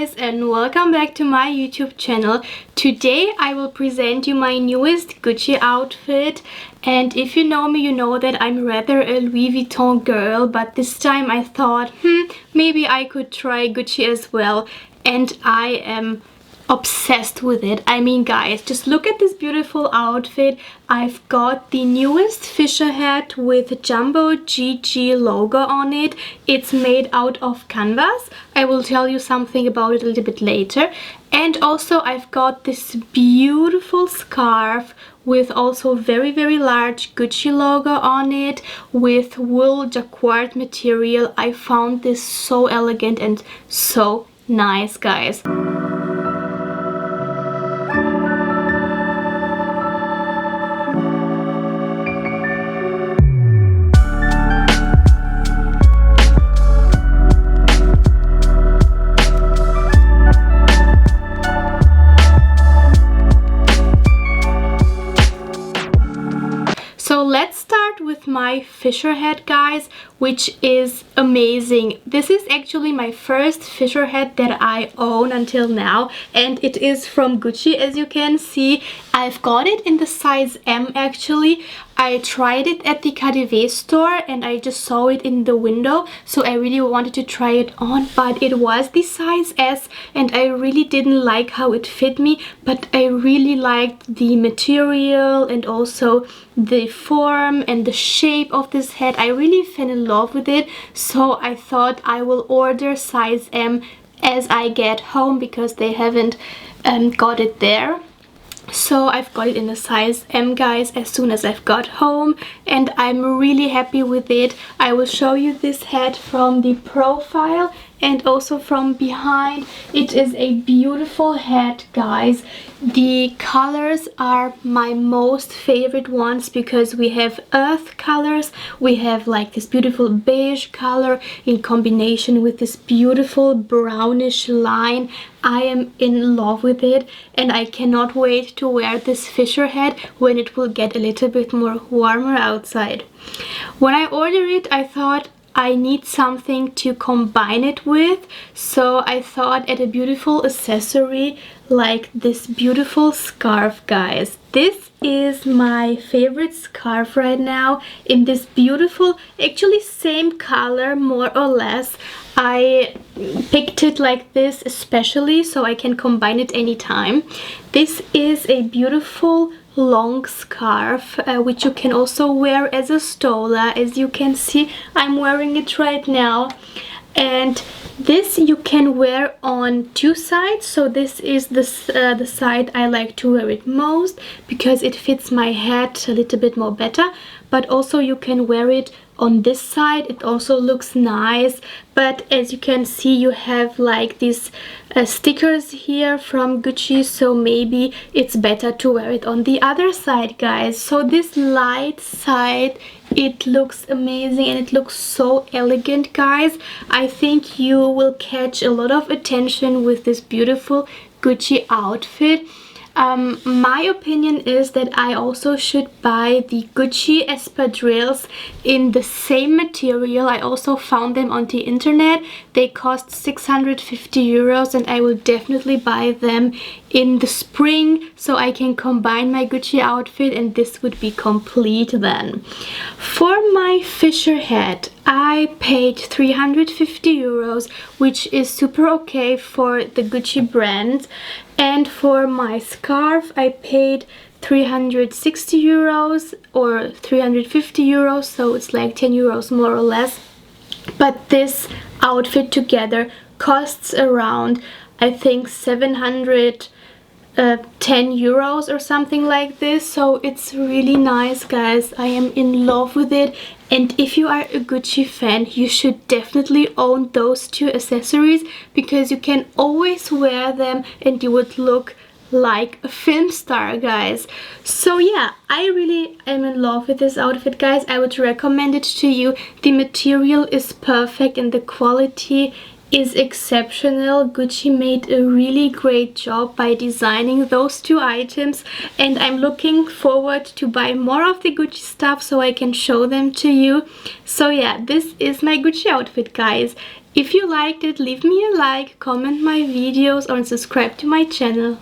guys, and welcome back to my YouTube channel. Today I will present you my newest Gucci outfit, and if you know me, you know that I'm rather a Louis Vuitton girl, but this time I thought maybe I could try Gucci as well, and I am obsessed with it. I mean, guys, just look at this beautiful outfit. I've got the newest Fisher hat with jumbo GG logo on it. It's made out of canvas. I will tell you something about it a little bit later. And also I've got this beautiful scarf with also very large Gucci logo on it with wool jacquard material. I found this so elegant and so nice, guys. So let's start with my Fisher hat, guys, which is amazing. This is actually my first Fisher hat that I own until now, and it is from Gucci, as you can see. I've got it in the size M actually. I tried it at the KaDeWe store and I just saw it in the window, so I really wanted to try it on, but it was the size S and I really didn't like how it fit me, but I really liked the material and also the form and the shape of this hat. I really fell in love with it, so I thought I will order size M as I get home because they haven't got it there. So I've got it in a size M, guys, as soon as I've got home, and I'm really happy with it. I will show you this hat from the profile and also from behind. It is a beautiful hat, guys. The colors are my most favorite ones because we have earth colors. We have like this beautiful beige color in combination with this beautiful brownish line. I am in love with it and I cannot wait to wear this Fisher hat when it will get a little bit more warmer outside. When I ordered it, I thought I need something to combine it with, so I thought at a beautiful accessory like this beautiful scarf, guys. This is my favorite scarf right now in this beautiful, actually same color more or less. I picked it like this especially so I can combine it anytime. This is a beautiful long scarf which you can also wear as a stola. As you can see, I'm wearing it right now, and this you can wear on two sides. So this is the side I like to wear it most because it fits my head a little bit more better, but also you can wear it on this side. It also looks nice, but as you can see, you have like these stickers here from Gucci, so maybe it's better to wear it on the other side, guys. So this light side, it looks amazing and it looks so elegant, guys. I think you will catch a lot of attention with this beautiful Gucci outfit. My opinion is that I also should buy the Gucci espadrilles in the same material. I also found them on the internet. They cost 650 euros and I will definitely buy them in the spring so I can combine my Gucci outfit and this would be complete then. For my Fisher hat, I paid 350 euros, which is super okay for the Gucci brand. And for my scarf, I paid 360 euros or 350 euros, so it's like 10 euros more or less. But this outfit together costs around, I think, 710 euros or something like this, so it's really nice, guys. I am in love with it, and if you are a Gucci fan, you should definitely own those two accessories because you can always wear them and you would look like a film star, guys. So yeah, I really am in love with this outfit, guys. I would recommend it to you. The material is perfect and the quality is exceptional. Gucci made a really great job by designing those two items, and I'm looking forward to buy more of the Gucci stuff so I can show them to you. So yeah, this is my Gucci outfit, guys. If you liked it, leave me a like, comment my videos or subscribe to my channel.